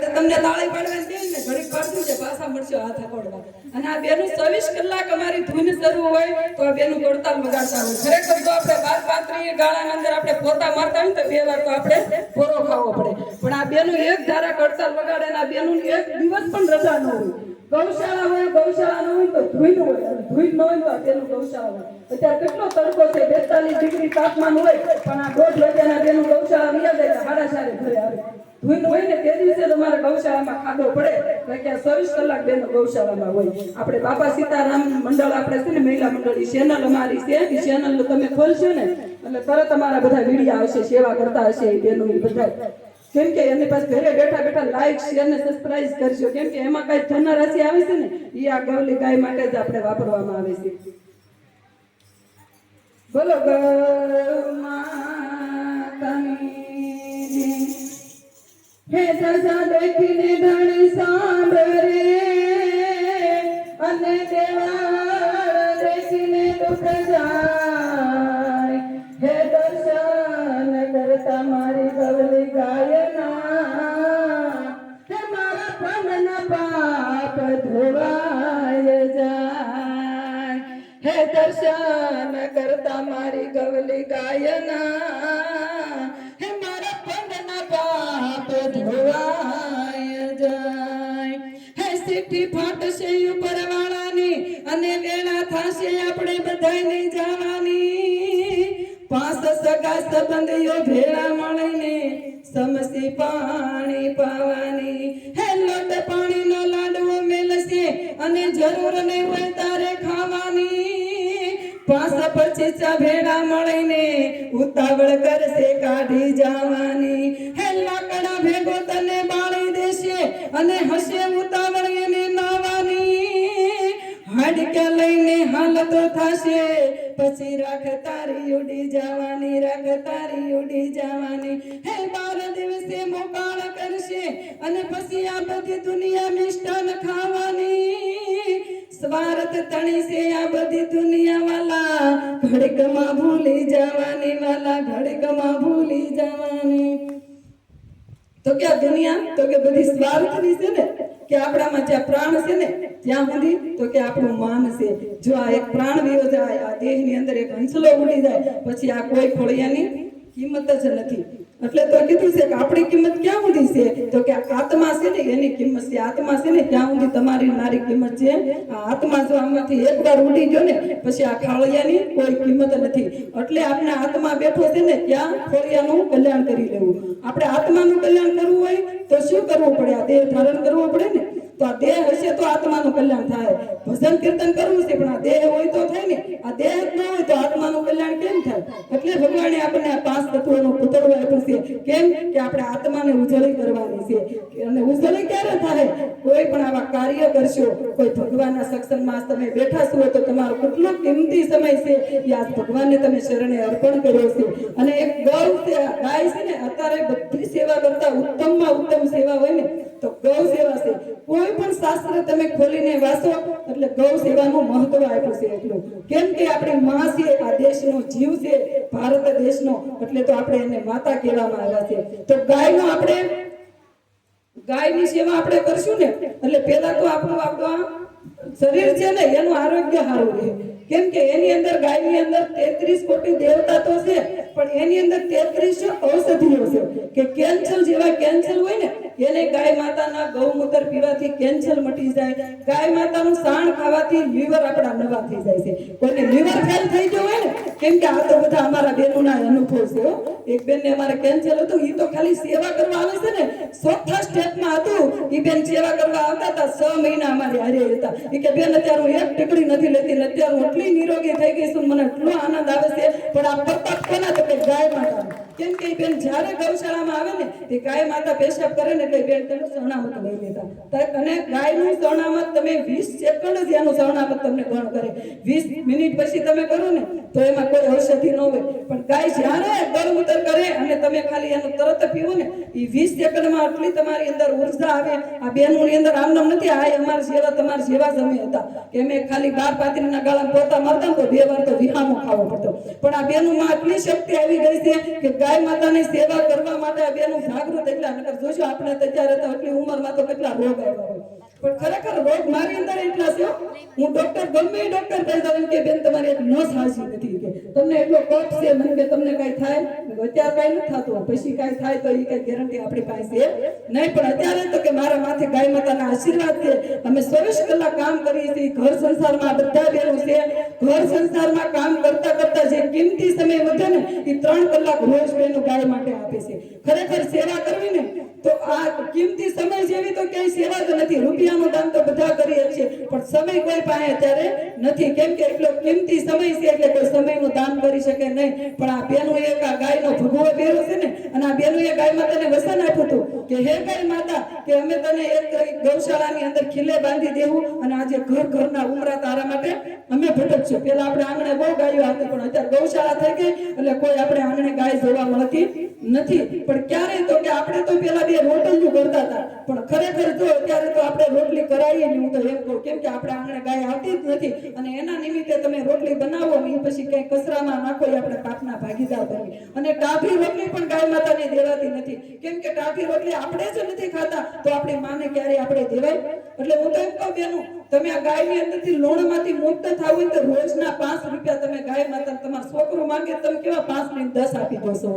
તમને તાળી પાડવાની દે ને ઘડીક પાડતું છે પાછા મળશો હાથ અકોડવા અને આ બેનું 24 કલાક અમારી ધૂન શરૂ હોય તો આ બેનું ગોળતાલ વગાડતા હોય ખરેખર તો આપણે 12 ગાળાની અંદર આપણે પોતા મારતા હોય તો 2 વાર તો આપણે પોરો ખાવો પડે પણ આ બેનું એક ધારા ગોળતાલ વગાડે અને આ બેનું એક દિવસ પણ રજા ન હોય ગૌશાળા હોય ગૌશાળા ન હોય તો ધૂન હોય ધૂન ન હોય તો આ બેનું ગૌશાળા હોય અત્યારે કેટલો તડકો છે 42 ડિગ્રી તાપમાન હોય પણ આ 1:30 વાગ્યાના બેનું ગૌશાળા વ્યા જાય 4:30 ઘરે આવે ધૂન હોય ને તે દિવસે તમારે ગૌશાળામાં ખાધો પડે કે 24 કલાક બેનો ગૌશાળામાં હોય આપણે બાપા સીતારામ મંડળ આપણે છે ને મહિલા મંડળ ચેનલ અમારી છે એ ચેનલ તમે ખોલશો ને એટલે તરત તમારા બધા વિડીયો આવશે સેવા કરતા હશે એ બેનો બધા કેમ કે એની પાસે ઘરે બેઠા બેઠા લાઈક શેર ને સબસ્ક્રાઇબ કરજો કેમ કે એમાં કઈ ધનરાશિ આવે છે ને એ આ ગવલી ગાય માટે જ આપણે વાપરવામાં આવે છે બોલો ગૌ માતાની હે સસા દેખીને ધણી સાંભળે અને દેવા દેખીને દુઃખ જાય હે દર્શન કરતા મારી ગવલી ગાયના હે મારા પગના પાપ ધોવાય જાય હે દર્શન કરતા મારી ગવલી ગાયના હે મારા પગના પાપ ધોવાય જાય હે સિદ્ધિ ફાટશે ઉપર વાળાની અને વેળા થશે આપણે બધાને જવાની પાંચ સગા સંબંધીઓ ભેળા મળીને સમસી પાણી પાવાની હે લોટ પાણીનો લાડવો મેલશે અને જરૂર નહીં હોય તારે ખાવાની પાંચ પચીસા ભેળા મળીને ઉતાવળ કરશે કાઢી જવાની હે લાકડા ભેગો તને બાળી દેશે અને હશે ઉતાવળ એને નાવાની હાડકે લઈને હાલતો થશે પછી રાખ તારી ઉડી જવાની રાખ તારી ઉડી જવાની હે 12 દિવસે મોકાળ કરશે અને પછી આ બધી દુનિયા મિષ્ટાન ખાવાની સ્વાર્થ તણી છે આ બધી દુનિયા વાલા ઘડીકમાં ભૂલી જવાની વાલા ઘડીકમાં ભૂલી જવાની તો કે આ દુનિયા તો કે બધી સ્વાર્થની છે ને કે આપણામાં જ્યાં પ્રાણ છે ને ત્યાં સુધી તો કે આપણું માન છે જો આ એક પ્રાણ વિયો જાય આ દેહની અંદર એક હંસલો ઉડી જાય પછી આ કોઈ ખોળિયાની કિંમત જ નથી એટલે તો કીધું છે કે આપણી કિંમત ક્યાં સુધી છે તો કે આત્મા છે ને એની કિંમત છે આત્મા છે ને ત્યાં સુધી તમારી મારી કિંમત છે આ આત્મા જો આમાંથી એકવાર ઉડી ગયો ને પછી આ ખાળિયાની કોઈ કિંમત નથી એટલે આપણે આત્મા બેઠો છે ને ત્યાં ખોળિયાનું કલ્યાણ કરી લેવું આપણે આત્માનું કલ્યાણ કરવું હોય તો શું કરવું પડે આ દેહ ધારણ કરવો પડે ને તો આ દેહ હશે તો આત્માનું કલ્યાણ થાય ભજન કીર્તન કરવું છે પણ આ દેહ હોય તો થાય ને આ દેહ જ ન હોય તો આત્માનું કલ્યાણ કેમ થાય એટલે ભગવાને આપણને આ 5 તત્વોનું પૂતળું આપ્યું છે કેમ કે આપણે આત્માને ઉજળી કરવાની છે અને ઉજળી ક્યારે થાય કોઈ પણ આવા કાર્ય કરશો કોઈ ભગવાનના સત્સંગમાં તમે બેઠા છો તો તમારો કેટલો કિંમતી સમય છે એ આજ ભગવાનને તમે શરણે અર્પણ કર્યો છે અને એક ગૌ છે ગાય છે ને અત્યારે બધી સેવા કરતા ઉત્તમમાં ઉત્તમ સેવા હોય ને તો ગૌ સેવા છે કોઈ પણ શાસ્ત્ર તમે ખોલીને વાંચો એટલે ગૌ સેવાનું મહત્વ આપ્યું છે એટલું કેમ કે આપણી માં છે આ દેશનો જીવ છે ભારત દેશનો એટલે તો આપણે એને માતા કહેવામાં આવ્યા છે તો ગાયનો આપણે ગાયની સેવા આપણે કરશું ને એટલે પહેલા તો આપણું શરીર છે ને એનું આરોગ્ય સારું રહે કેમ કે એની અંદર ગાયની અંદર 33 કોટી દેવતા તો છે પણ એની અંદર 33 ઔષધિઓ છે કે કેન્સર જેવા કેન્સર હોય ને એને ગાય માતાના ગૌમૂત્ર પીવાથી કેન્સર મટી જાય ગાય માતાનું સાણ ખાવાથી લીવર આપણા નવા થઈ જાય છે કોઈને લીવર ફેલ થઈ ગયો હોય ને કેમ કે આ તો બધા અમારા બહેનોના અનુભવ છે એક બેનને અમારે કેન્સર હતું એ તો ખાલી સેવા કરવા આવે છે ને ચોથા સ્ટેપમાં હતું એ બેન સેવા કરવા આવતા હતા 6 મહિના અમારી હારે હતા એ કે બેન અત્યારે હું એક ટીકડી નથી લેતી અત્યારે હું એટલી નિરોગી થઈ ગઈ છું મને એટલો આનંદ આવે છે પણ આ પ્રતાપ કોના તો કે ગાય માતા કેમ કે બેન જ્યારે ગૌશાળામાં આવે ને તે ગાય માતા પેશાબ કરે ને એટલે બેન તમે શરણામત લઈ લેતા અને ગાયનું શરણામત તમે 20 સેકન્ડ જ એનું શરણામત તમને ગણ કરે 20 મિનિટ પછી તમે કરો ને તો એમાં કોઈ ઔષધિ ન હોય પણ ગાય જ્યારે ગૌમૂત્ર કરે અને તમે ખાલી એનું તરત પીવો ને એ 20 સેકન્ડમાં આટલી તમારી અંદર ઉર્જા આવે આ બેનોની અંદર આમ નામ નથી આ અમારી સેવા તમારી સેવા જ અમે હતા કે અમે ખાલી 12 પાત્રીના ગાળા પોતા મારતા તો 2 વાર તો વિહામો ખાવો પડતો પણ આ બેનોમાં આટલી શક્તિ આવી ગઈ છે કે ગાય માતાની સેવા કરવા માટે આ બેનું જાગૃત એટલા નકર જોશો આપણે તો અત્યારે તો એટલી ઉંમરમાં તો કેટલા રોગ આવ્યા હોય પણ ખરેખર રોગ મારી અંદર એટલા છે હું ડોક્ટર ગમે ડોક્ટર કહી દઉં કે બેન તમારી એક નસ હાજી નથી કે તમને એટલો કફ છે મને કે તમને કઈ થાય અત્યારે કઈ નથી થતું પછી કઈ થાય તો એ કઈ ગેરંટી આપણી પાસે છે નહીં પણ અત્યારે તો કે મારા માથે ગાય માતાના આશીર્વાદ છે અમે 24 કલાક કામ કરીએ છીએ ઘર સંસારમાં બધા બેનું છે ઘર સંસારમાં કામ કરતા કરતા જે કિંમતી સમય વધે ને એ 3 કલાક રોજ બેનું ગાય માટે આપે છે ખરેખર સેવા કરવી ને તો આ કિંમતી સમય જેવી તો ક્યાંય સેવા જ નથી રૂપિયાનું દાન તો બધા કરીએ છીએ પણ સમય કોઈ પાસે અત્યારે નથી કેમ કે એટલો કિંમતી સમય છે એટલે કોઈ સમયનું દાન કરી શકે નહીં પણ આ બેનું એક આ ગાયનો ભગવો પહેર્યો છે ને અને આ બેનું એ ગાય માતાને વસન આપ્યું હતું કે હે ગાય માતા કે અમે તને એક ગૌશાળાની અંદર ખીલે બાંધી દેવું અને આજે ઘર ઘરના ઉમરા તારા માટે અમે ભટકશું પેલા આપણે આંગણે બહુ ગાયો હતી પણ અત્યારે ગૌશાળા થઈ ગઈ એટલે કોઈ આપણે આંગણે ગાય જોવા મળતી નથી પણ ક્યારે તો કે આપણે તો પેલા બે રોટલીઓ કરતા હતા પણ ખરેખર જો અત્યારે તો આપણે રોટલી કરાવીએ ને હું તો એમ કહું કેમ કે આપણે આંગણે ગાય આવતી જ નથી અને એના નિમિત્તે તમે રોટલી બનાવો ને પછી કઈ કચરામાં નાખો એ આપણે પાકના ભાગીદાર બની અને ટાઢી રોટલી પણ ગાય માતાને દેવાતી નથી કેમ કે ટાઢી રોટલી આપણે જ નથી ખાતા તો આપણી માને ક્યારે આપણે દેવાય એટલે હું તો એમ કહું બેનું તમે આ ગાયની અંદરથી લોણમાંથી મુક્ત થાવ હોય તો રોજના 5 રૂપિયા તમે ગાય માતા તમારો છોકરો માંગે તમે કેવા 5 ને 10 આપી દોસો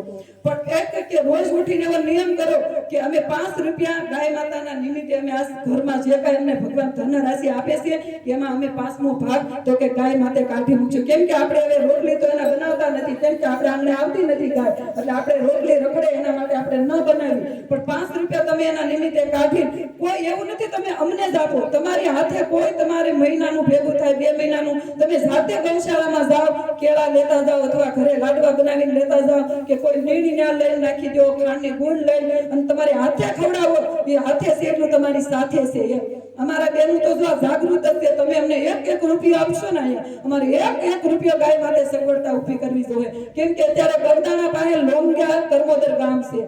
પણ એક કે રોજ ઉઠીને એવો નિયમ કરો કે અમે 5 રૂપિયા ગાય માતાના નિમિત્તે અમે આ ઘરમાં જે કાંઈ અમને ભગવાન ધન રાશિ આપે છે એમાં અમે 5મો ભાગ તો કે ગાય માતે કાઢી મૂકશું કેમ કે આપણે હવે રોટલી તો એના બનાવતા નથી કેમ કે આપણે આંગણે આવતી નથી ગાય એટલે આપણે રોટલી રખડે એના માટે આપણે ન બનાવી પણ 5 રૂપિયા તમે એના નિમિત્તે કાઢી કોઈ એવું નથી તમે અમને જ આપો તમારી હાથે કોઈ તમારે મહિનાનું ભેગું થાય 2 મહિનાનું તમે જાતે ગૌશાળામાં જાઓ કેળા લેતા જાઓ અથવા ઘરે લાડવા બનાવીને લેતા જાઓ કે કોઈ નીણીના લઈ નાખી દો ખાંડની ગુણ લઈ અને તમારે હાથે ખવડાવો એ હાથે છે એટલું તમારી સાથે છે એમ અમારા બેનું તો જો જાગૃત છે તમે અમને 1 રૂપિયો આપશો ને અહીંયા અમારે 1 રૂપિયો ગાય માટે સગવડતા ઊભી કરવી જોઈએ કેમ કે અત્યારે બગદાણા પાસે લોંગા કર્મોદર ગામ છે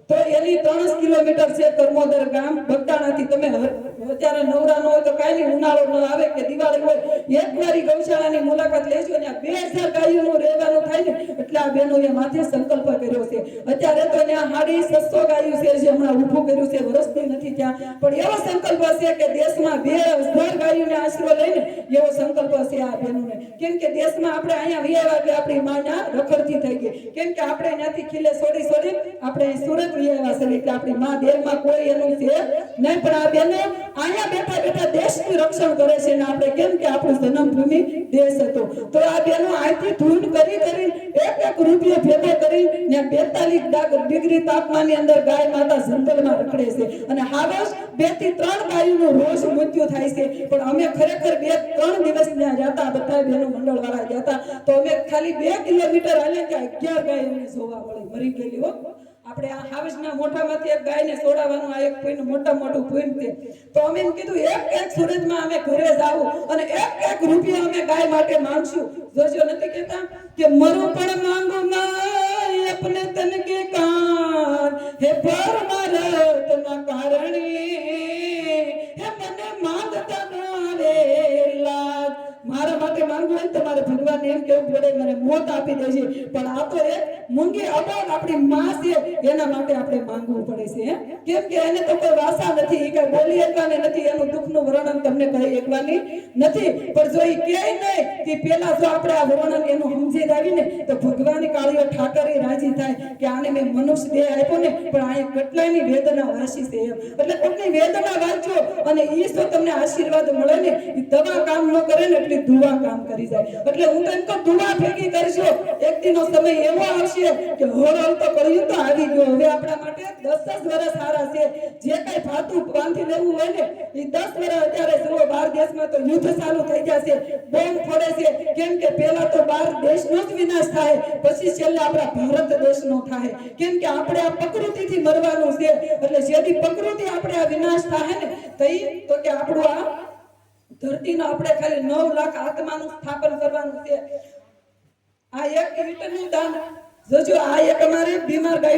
તો એની 3 કિલોમીટર છે કર્મોદર ગામ બગદાણાથી તમે અત્યારે નવરા નો હોય તો કાઈ નહીં ઉનાળો ન આવે કે દિવાળી હોય એકવાર ગૌશાળાની મુલાકાત લેજો ને 2000 ગાયોનું રહેવાનું થાય ને એટલે આ બેનોએ માથે સંકલ્પ કર્યો છે અત્યારે તો ત્યાં 650 ગાયો છે જે હમણાં ઊભું કર્યું છે વર્ષથી નથી ત્યાં પણ એવો સંકલ્પ છે કે દેશમાં 2000 ગાયોને આશરો લઈને એવો સંકલ્પ છે આ બેનોને કેમ કે દેશમાં આપણે અહીંયા વિયાવા કે આપણી માના રખડતી થઈ ગઈ કેમ કે આપણે ત્યાંથી ખીલે છોડી આપણે સુરત વિયાવા છે એટલે આપણી માં દેરમાં કોઈ એનું છે નહીં પણ આ બેનો અહીંયા બેઠા બેઠા દેશનું રક્ષણ કરે છે ને આપણે કેમ કે આપણું જન્મભૂમિ દેશ હતો તો આ બેનો આથી ધૂન કરી 1 રૂપિયો ભેગો કરી ને 42 ડિગ્રી તાપમાનની અંદર ગાય માતા જંગલમાં રખડે છે અને હાવસ 2 થી 3 ગાયોનું રોજ મૃત્યુ થાય છે પણ અમે ખરેખર 2-3 દિવસ ત્યાં જતા બધા બેનો મંડળ વાળા જતા તો અમે ખાલી 2 કિલોમીટર હાલે કે 11 ગાયોને જોવા મળી મરી ગયેલી હો આપણે આ હાવસના મોઢામાંથી એક ગાયને છોડાવવાનું આ એક કોઈનું મોટું પોઈન્ટ છે તો અમે એમ કીધું એક સુરતમાં અમે ઘરે જાવું અને 1 રૂપિયો અમે ગાય માટે માંગશું જોજો નથી કહેતા કે મરું પણ માંગુ ના अपने तन के कान हे परमारतना कारणि हे મને માંગતા ના વેલા મારા માટે માંગવું હોય તમારે ભગવાન એમ કેવું પડે મને મોત આપી દેજે પણ આ તો એક મૂંગી અબોલ આપણી માં છે એના માટે આપણે માંગવું પડે છે કેમ કે એને તો કોઈ વાસા નથી એ કઈ બોલી એકવાની નથી એનું દુઃખનું વર્ણન તમને કહી એકવાની નથી પણ જો એ કહે નહીં તે પેલા જો આપણે આ વર્ણન એનું સમજી આવીને તો ભગવાન કાળીઓ ઠાકરે રાજી થાય કે આને મેં મનુષ્ય દેહ આપ્યો ને પણ આ કેટલાયની વેદના વાસી છે એમ એટલે કોઈની વેદના વાંચો અને ઈ જો તમને આશીર્વાદ મળે ને એ દવા કામ ન કરે ને એટલે દુઆ કામ કરી જાય એટલે હું તો એમ કહું દુઆ ભેગી કરજો એક દિનનો સમય એવો આવશે કે હોરલ તો કર્યું તો આવી ગયો હવે આપણા માટે 10 વર્ષ સારા છે જે કઈ ફાતું બાંધી લેવું હોય ને એ 10 વર્ષ અત્યારે જુઓ બહાર દેશમાં તો યુદ્ધ ચાલુ થઈ જશે બોમ્બ ફોડે છે કેમ કે પહેલા તો બહાર દેશનો જ વિનાશ થાય પછી છેલ્લે આપણા ભારત દેશનો થાય કેમ કે આપણે આ પ્રકૃતિથી મરવાનું છે એટલે જેથી પ્રકૃતિ આપણે આ વિનાશ થાય ને તો કે આપણું આ ધરતીનો આપણે ખાલી 9 લાખ આત્માનું સ્થાપન કરવાનું છે આ એક ઈંટનું દાન જોજો આ એક અમારે બીમાર ગાય